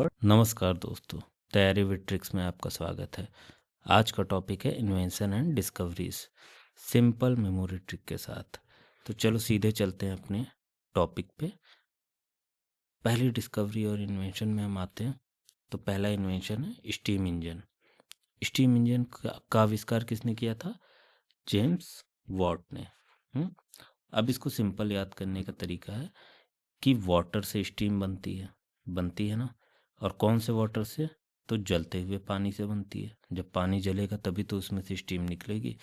नमस्कार दोस्तों, तैयारी विद ट्रिक्स में आपका स्वागत है। आज का टॉपिक है invention and discoveries, simple memory trick के साथ। तो चलो सीधे चलते हैं अपने टॉपिक पे। पहली डिस्कवरी और इन्वेंशन में हम आते हैं। तो पहला इन्वेंशन है स्टीम इंजन। स्टीम इंजन का आविष्कार किसने किया था? जेम्स वॉट ने। अब इसको सिंपल याद करने का तरीका है कि वाटर से स्टीम बनती है ना। और कौन से वाटर से? तो जलते हुए पानी से बनती है। जब पानी जलेगा तभी तो उसमें से स्टीम निकलेगी।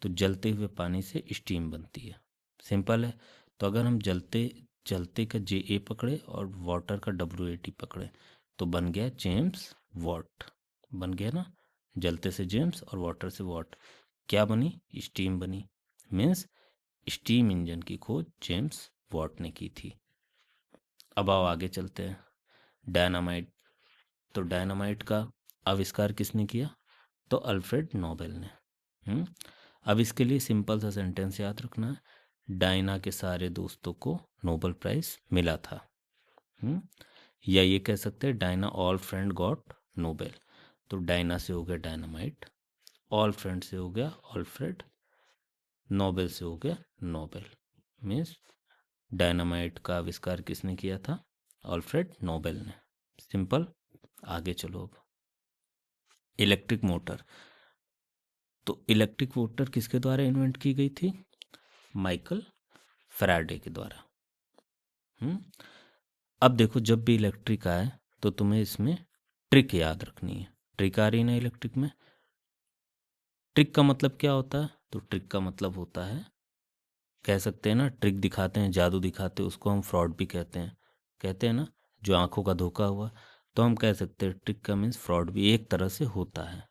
तो जलते हुए पानी से स्टीम बनती है। सिंपल है। तो अगर हम जलते का JA पकड़े और वाटर का WAT पकड़े तो बन गया जेम्स वॉट। बन गया ना। जलते से जेम्स और वाटर से वॉट। क्या बनी? स्टीम बनी। मीन्स स्टीम इंजन की खोज जेम्स वॉट ने की थी। अब आओ आगे चलते हैं। डायनामाइट। तो डायनामाइट का आविष्कार किसने किया? तो अल्फ्रेड नोबेल ने। अब इसके लिए सिंपल सा सेंटेंस याद रखना है। डायना के सारे दोस्तों को नोबेल प्राइज मिला था। या ये कह सकते हैं Diana all friend got Nobel. तो डायना से हो गया डायनामाइट, ऑल फ्रेंड से हो गया ऑल्फ्रेड, नोबेल से हो गया नोबेल। मीन्स डायनामाइट का आविष्कार किसने किया था? अल्फ्रेड नोबेल ने। सिंपल। आगे चलो। अब इलेक्ट्रिक मोटर। तो इलेक्ट्रिक मोटर किसके द्वारा इन्वेंट की गई थी? माइकल फैराडे के द्वारा। अब देखो, जब भी इलेक्ट्रिक आए तो तुम्हें इसमें ट्रिक याद रखनी है। ट्रिक आ रही ना इलेक्ट्रिक में। ट्रिक का मतलब क्या होता है? तो ट्रिक का मतलब होता है, कह सकते हैं ना, ट्रिक दिखाते हैं, जादू दिखाते हैं, उसको हम फ्रॉड भी कहते हैं ना, जो आंखों का धोखा हुआ। तो हम कह सकते हैं ट्रिक का मीन्स फ्रॉड भी एक तरह से होता है।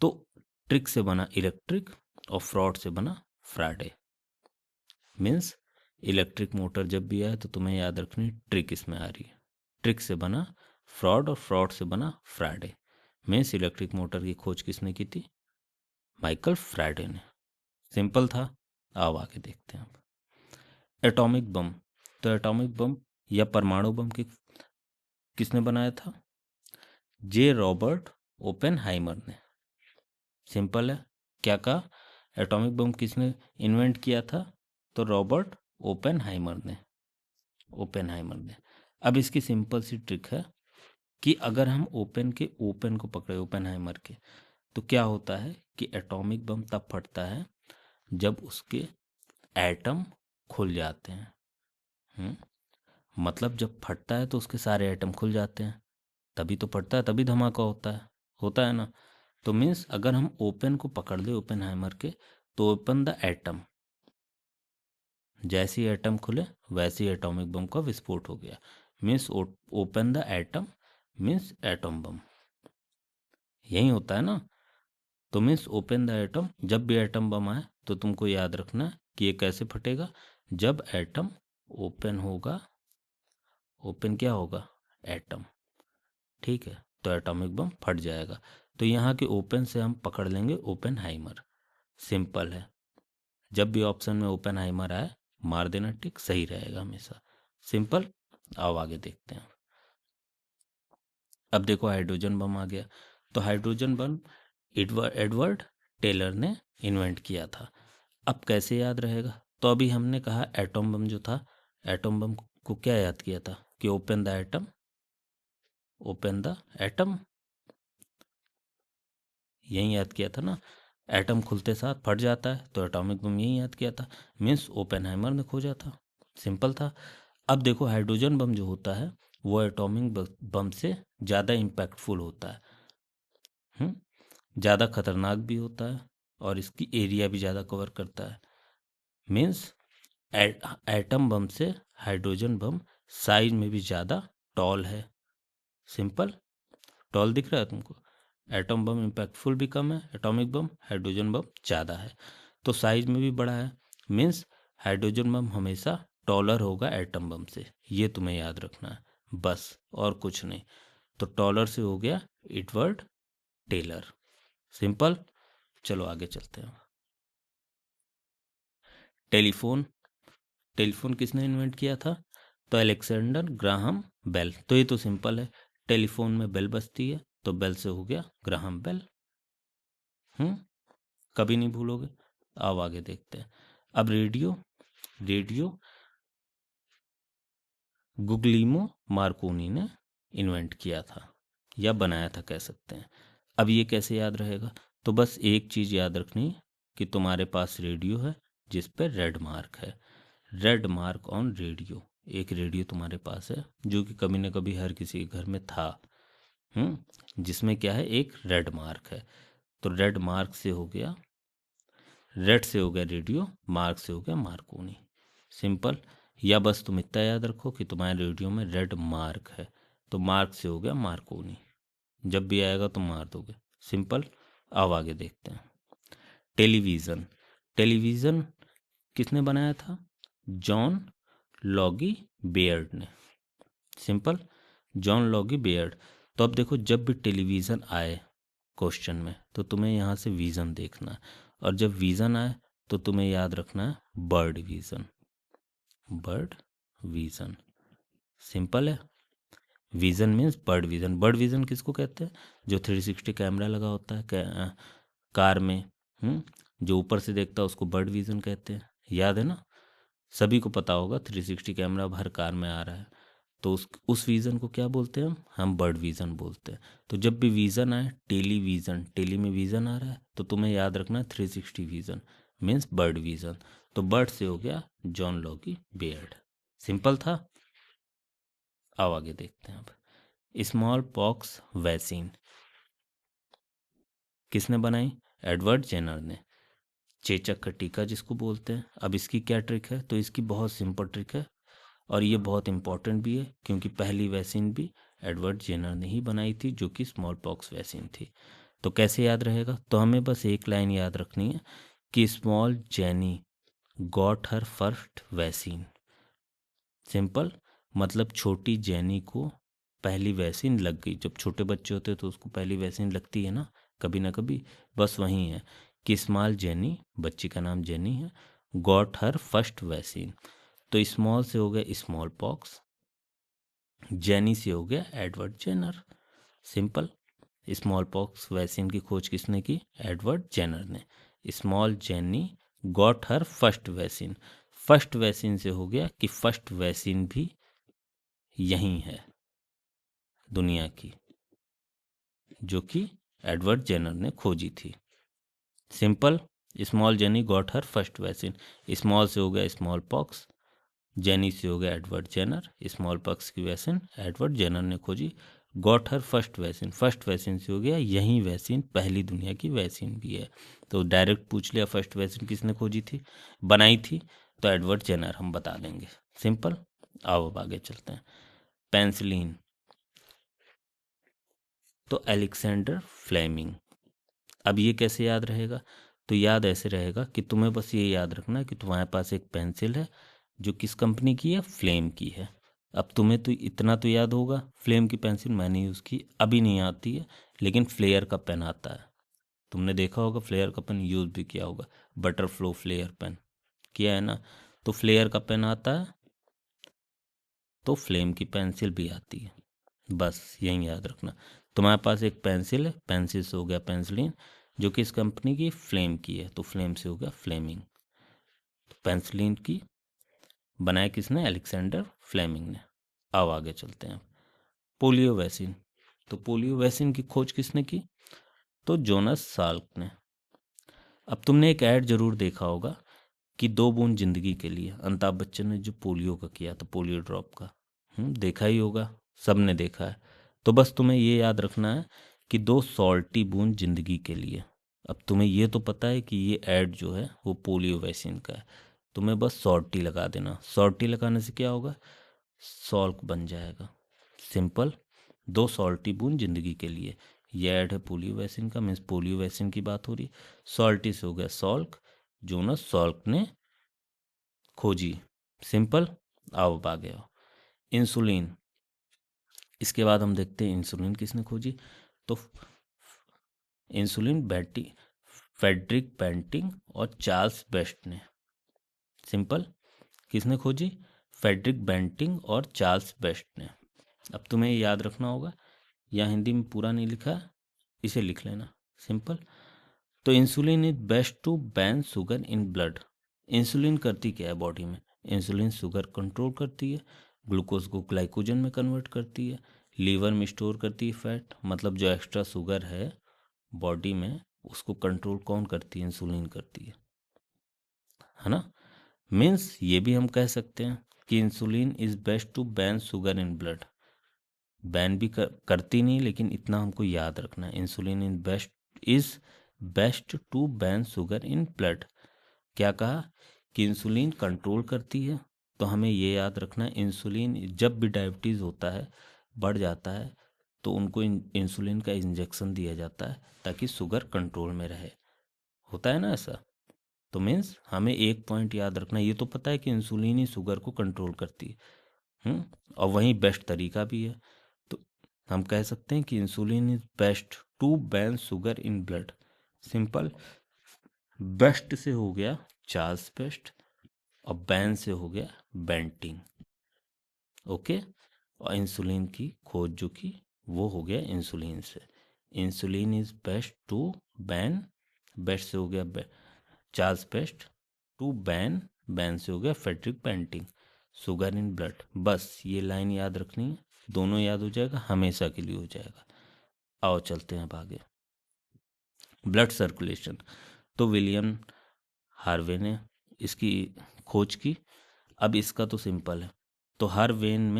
तो ट्रिक से बना इलेक्ट्रिक और फ्रॉड से बना फ्राइडे। मीन्स इलेक्ट्रिक मोटर जब भी आए तो तुम्हें याद रखनी ट्रिक इसमें आ रही है। ट्रिक से बना फ्रॉड और फ्रॉड से बना फ्राइडे। मीन्स इलेक्ट्रिक मोटर की खोज किसने की थी? माइकल फ्राइडे ने। सिंपल था। आओ आगे देखते हैं। Atomic bomb. तो एटॉमिक बम या परमाणु बम किसने बनाया था? जे रॉबर्ट ओपेनहाइमर ने। सिंपल है। क्या कहा? एटॉमिक बम किसने इन्वेंट किया था? तो रॉबर्ट ओपेनहाइमर ने। अब इसकी सिंपल सी ट्रिक है कि अगर हम ओपन को पकड़े, ओपेनहाइमर के, तो क्या होता है कि एटॉमिक बम तब फटता है जब उसके एटम खुल जाते हैं। मतलब जब फटता है तो उसके सारे एटम खुल जाते हैं, तभी तो फटता है, तभी धमाका होता है ना। तो मीन्स अगर हम ओपन को पकड़ ले, ओपेनहाइमर के, तो ओपन द एटम, जैसे ही एटम खुले वैसे ही एटॉमिक बम का विस्फोट हो गया। Means open the atom means atom bomb. यही होता है ना। तो मीन्स ओपन द एटम, जब भी एटम बम आए तो तुमको याद रखना है कि ये कैसे फटेगा। जब एटम ओपन होगा, ओपन क्या होगा? एटम। ठीक है, तो एटॉमिक बम फट जाएगा। तो यहाँ के ओपन से हम पकड़ लेंगे ओपेनहाइमर। सिंपल है। जब भी ऑप्शन में ओपेनहाइमर आए मार देना टिक, सही रहेगा हमेशा। सिंपल। आओ आगे देखते हैं। अब देखो हाइड्रोजन बम आ गया। तो हाइड्रोजन बम एडवर्ड टेलर ने इन्वेंट किया था। अब कैसे याद रहेगा? तो अभी हमने कहा एटम बम जो था, एटम बम को क्या याद किया था कि ओपन द एटम, यही याद किया था ना। एटम खुलते साथ फट जाता है, तो एटॉमिक बम यही याद किया था। मीन्स ओपेनहाइमर ने खोजा था। सिंपल था। अब देखो हाइड्रोजन बम जो होता है वो एटॉमिक बम से ज़्यादा इम्पैक्टफुल होता है, ज़्यादा खतरनाक भी होता है और इसकी एरिया भी ज़्यादा कवर करता है। मीन्स एटम बम से हाइड्रोजन बम साइज में भी ज़्यादा टॉल है। सिंपल। टॉल दिख रहा है तुमको? एटम बम इम्पैक्टफुल भी कम है, एटॉमिक बम, हाइड्रोजन बम ज़्यादा है, तो साइज में भी बड़ा है। मीन्स हाइड्रोजन बम हमेशा टॉलर होगा एटम बम से। ये तुम्हें याद रखना है बस, और कुछ नहीं। तो टॉलर से हो गया एडवर्ड टेलर। सिंपल। चलो आगे चलते हैं। टेलीफोन। टेलीफोन किसने इन्वेंट किया था? तो अलेक्जेंडर ग्राहम बेल। तो ये तो सिंपल है, टेलीफोन में बेल बजती है तो बेल से हो गया ग्राहम बेल। कभी नहीं भूलोगे। अब आगे देखते हैं। अब रेडियो, रेडियो गुग्लिमो मार्कोनी ने इन्वेंट किया था या बनाया था कह सकते हैं। अब ये कैसे याद रहेगा? तो बस एक चीज़ याद रखनी है कि तुम्हारे पास रेडियो है जिस पर रेड मार्क है, रेड मार्क ऑन रेडियो। एक रेडियो तुम्हारे पास है जो कि कभी ना कभी हर किसी के घर में था, जिसमें क्या है, एक रेड मार्क है। तो रेड मार्क से हो गया, रेड से हो गया रेडियो, मार्क से हो गया मार्कोनी। सिंपल। या बस तुम इतना याद रखो कि तुम्हारे रेडियो में रेड मार्क है, तो मार्क से हो गया मार्कोनी। जब भी आएगा तो मार दोगे। सिंपल। अब आगे देखते हैं। टेलीविज़न, टेलीविज़न किसने बनाया था? जॉन लॉगी बेयर्ड ने। सिंपल, जॉन लॉगी बेयर्ड। तो अब देखो, जब भी टेलीविज़न आए क्वेश्चन में तो तुम्हें यहाँ से विज़न देखना है, और जब विज़न आए तो तुम्हें याद रखना है bird vision, bird vision. Simple है। Vision means bird vision. Bird vision किसको कहते हैं? जो 360 कैमरा लगा होता है कार में, जो ऊपर से देखता है उसको बर्ड विज़न कहते हैं। याद है ना? सभी को पता होगा 360 कैमरा अब हर कार में आ रहा है, तो उस विज़न को क्या बोलते हैं? हम बर्ड विज़न बोलते हैं। तो जब भी विज़न आए, टेलीविज़न, टेली में विज़न आ रहा है तो तुम्हें याद रखना है 360 विज़न मीन्स बर्ड विज़न। तो बर्ड से हो गया जॉन लॉगी बेयर्ड। सिंपल था। अब आगे देखते हैं। अब स्मॉल पॉक्स वैक्सीन किसने बनाई? एडवर्ड जेनर ने। चेचक का टीका जिसको बोलते हैं। अब इसकी क्या ट्रिक है? तो इसकी बहुत सिंपल ट्रिक है, और ये बहुत इंपॉर्टेंट भी है क्योंकि पहली वैक्सीन भी एडवर्ड जेनर ने ही बनाई थी, जो कि स्मॉल पॉक्स वैक्सीन थी। तो कैसे याद रहेगा? तो हमें बस एक लाइन याद रखनी है कि small Jenny got her first vaccine. Simple, मतलब छोटी जेनी को पहली वैक्सीन लग गई। जब छोटे बच्चे होते हैं तो उसको पहली वैक्सीन लगती है ना कभी। बस वही है कि स्मॉल जेनी, बच्ची का नाम जेनी है, गॉट हर फर्स्ट वैक्सीन। तो स्मॉल से हो गया स्मॉल पॉक्स, जेनी से हो गया Edward Jenner. Simple. Small pox vaccine की खोज किसने की? एडवर्ड जेनर ने। Small Jenny got her first vaccine. First vaccine से हो गया कि फर्स्ट वैक्सीन भी यही है दुनिया की, जो कि एडवर्ड जेनर ने खोजी थी। Simple. Small Jenny got her first vaccine. Small से हो गया स्मॉल पॉक्स, जेनी से हो गया एडवर्ड जेनर। स्मॉल पॉक्स की वैक्सीन एडवर्ड जेनर ने खोजी। Got her first vaccine, first vaccine से हो गया यही वैक्सीन पहली दुनिया की वैक्सीन भी है। तो डायरेक्ट पूछ लिया फर्स्ट वैक्सीन किसने खोजी थी, बनाई थी, तो एडवर्ड जेनर हम बता देंगे। सिंपल। आओ अब आगे चलते हैं। पेंसिलिन, तो अलेक्जेंडर फ्लेमिंग। अब ये कैसे याद रहेगा? तो याद ऐसे रहेगा कि तुम्हें बस ये याद रखना है कि तुम्हारे पास एक पेंसिल है जो किस कंपनी की है? फ्लेम की है। अब तुम्हें तो इतना तो याद होगा, फ्लेम की पेंसिल मैंने यूज़ की, अभी नहीं आती है, लेकिन फ्लेयर का पेन आता है। तुमने देखा होगा, फ्लेयर का पेन यूज़ भी किया होगा, बटरफ्लो फ्लेयर पेन किया है ना? तो फ्लेयर का पेन आता है, तो फ्लेम की पेंसिल भी आती है। बस यही याद रखना। तुम्हारे पास एक पेंसिल है, पेंसिल से हो गया पेंसिलिन, जो कि इस कंपनी की फ्लेम की है, तो फ्लेम से हो गया फ्लेमिंग। तो पेंसिलिन की बनाया किसने? अलेक्जेंडर फ्लेमिंग ने। अब आगे चलते हैं। पोलियो वैक्सीन, तो पोलियो वैक्सीन की खोज किसने की? तो जोनास साल्क ने। अब तुमने एक ऐड जरूर देखा होगा कि 2 बूंद जिंदगी के लिए, अमिताभ बच्चन ने जो पोलियो का किया था, पोलियो ड्रॉप का, देखा ही होगा, सबने देखा है। तो बस तुम्हें ये याद रखना है कि 2 सॉल्टी बूंद जिंदगी के लिए। अब तुम्हें ये तो पता है कि ये ऐड जो है वो पोलियो वैक्सीन का है, तुम्हें बस सॉल्टी लगा देना। सॉल्टी लगाने से क्या होगा? सॉल्क बन जाएगा। सिंपल। 2 सॉल्टी बूंद जिंदगी के लिए, ये ऐड है पोलियो वैक्सीन का, मीन्स पोलियो वैक्सीन की बात हो रही। सॉल्टी से हो गया सॉल्क, जोनस सॉल्क ने खोजी। सिंपल। आओ अब आ गया इंसुलिन। इसके बाद हम देखते हैं इंसुलिन किसने खोजी। तो इंसुलिन बैटी फेडरिक बेंटिंग और चार्ल्स बेस्ट ने। सिंपल। किसने खोजी? फ्रेडरिक बेंटिंग और चार्ल्स बेस्ट ने। अब तुम्हें याद रखना होगा, या हिंदी में पूरा नहीं लिखा, इसे लिख लेना सिंपल। तो insulin is best to ban sugar in blood. Insulin करती क्या है बॉडी में? इंसुलिन शुगर कंट्रोल करती है, ग्लूकोज को ग्लाइकोजन में कन्वर्ट करती है, लीवर में स्टोर करती है फैट, मतलब जो एक्स्ट्रा शुगर है बॉडी में उसको कंट्रोल कौन करती है? इंसुलिन करती है ना। मीन्स ये भी हम कह सकते हैं कि insulin is best to ban sugar in blood. Ban भी करती नहीं, लेकिन इतना हमको याद रखना है, insulin is best to ban sugar in blood. क्या कहा कि इंसुलिन कंट्रोल करती है, तो हमें ये याद रखना है इंसुलिन जब भी डायबिटीज़ होता है, बढ़ जाता है, तो उनको इंसुलिन का इंजेक्शन दिया जाता है ताकि शुगर कंट्रोल में रहे। होता है ना ऐसा? तो मीन्स हमें एक पॉइंट याद रखना, ये तो पता है कि इंसुलिन ही शुगर को कंट्रोल करती है, और वहीं बेस्ट तरीका भी है। तो हम कह सकते हैं कि insulin is best to ban sugar in blood. Simple. Best से हो गया चार्ल्स बेस्ट, और बैन से हो गया बेंटिंग। ओके। और इंसुलिन की खोज जो की वो हो गया इंसुलिन से। Insulin is best to ban, Best से हो गया Charles Best, to ban, ban से हो गया Frederick Banting, sugar in blood. बस ये लाइन याद रखनी है, दोनों याद हो जाएगा, हमेशा के लिए हो जाएगा। आओ चलते हैं अब आगे। ब्लड सर्कुलेशन, तो विलियम हार्वे ने इसकी खोज की। अब इसका तो सिंपल है, तो हर वेन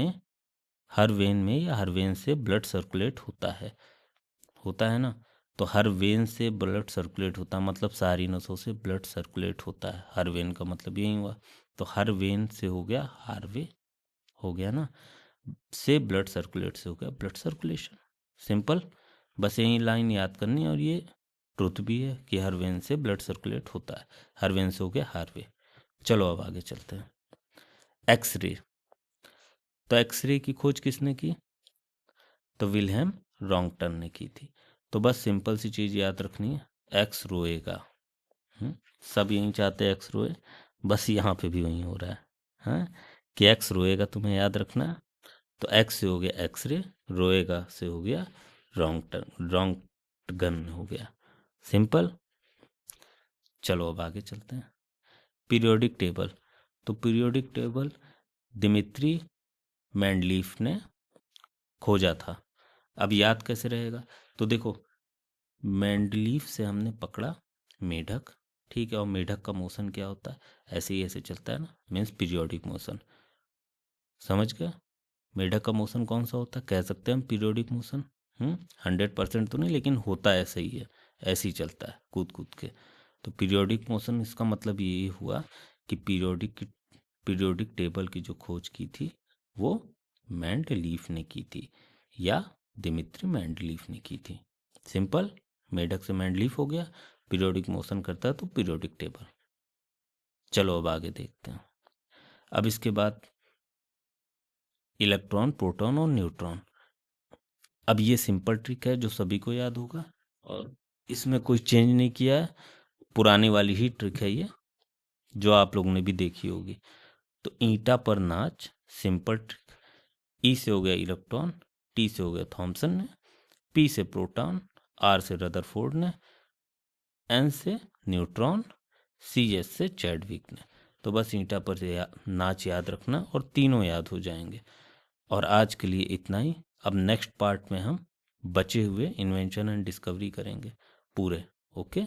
में या हर वेन से ब्लड सर्कुलेट होता है ना। तो हर वेन से ब्लड सर्कुलेट होता है, मतलब सारी नसों से ब्लड सर्कुलेट होता है। हर वेन का मतलब यही हुआ। तो हर वेन से हो गया हार्वे, हो गया ना, से ब्लड सर्कुलेट से हो गया ब्लड सर्कुलेशन। सिंपल। बस यही लाइन याद करनी है, और ये ट्रुथ भी है कि हर वेन से ब्लड सर्कुलेट होता है। हर वेन से हो गया हार्वे। चलो अब आगे चलते हैं। एक्सरे, तो एक्सरे की खोज किसने की? तो विल्हेम रॉन्गटन ने की थी। तो बस सिंपल सी चीज़ याद रखनी है, एक्स रोएगा। सब यही चाहते हैं एक्स रोए, बस यहाँ पे भी वही हो रहा है। हाँ, कि एक्स रोएगा तुम्हें याद रखना। तो एक्स से हो गया एक्सरे, रोएगा से हो गया रॉन्गटन हो गया। सिंपल। चलो अब आगे चलते हैं। पीरियोडिक टेबल, तो पीरियोडिक टेबल दिमित्री मेंडलीफ ने खोजा था। अब याद कैसे रहेगा? तो देखो, मेंडलीफ से हमने पकड़ा मेढक, ठीक है, और मेढक का मोशन क्या होता है? ऐसे ही ऐसे चलता है ना, मीन्स पीरियोडिक मोशन। समझ गया? मेढक का मोशन कौन सा होता है? कह सकते हैं हम पीरियोडिक मोशन। 100% तो नहीं, लेकिन होता ऐसा ही है, ऐसे ही चलता है कूद कूद के। तो पीरियोडिक मोशन, इसका मतलब ये हुआ कि पीरियोडिक टेबल की जो खोज की थी वो मेंडलीफ ने की थी, या दिमित्री मेंडलीफ ने की थी। सिंपल। मेढक से मेंडलीफ हो गया, पीरियोडिक मोशन करता है तो पीरियोडिक टेबल। चलो अब आगे देखते हैं। अब इसके बाद इलेक्ट्रॉन, प्रोटॉन और न्यूट्रॉन। अब ये सिंपल ट्रिक है जो सभी को याद होगा, और इसमें कोई चेंज नहीं किया है, पुरानी वाली ही ट्रिक है ये, जो आप लोगों ने भी देखी होगी। तो ईंटा पर नाच, सिंपल ट्रिक। ई से हो गया इलेक्ट्रॉन, टी से हो गया थॉमसन ने, पी से प्रोटॉन, आर से रदरफोर्ड ने, एन से न्यूट्रॉन, सी एस से चैडविक ने। तो बस ईंटा पर से नाच याद रखना और तीनों याद हो जाएंगे। और आज के लिए इतना ही। अब नेक्स्ट पार्ट में हम बचे हुए इन्वेंशन एंड डिस्कवरी करेंगे पूरे। ओके।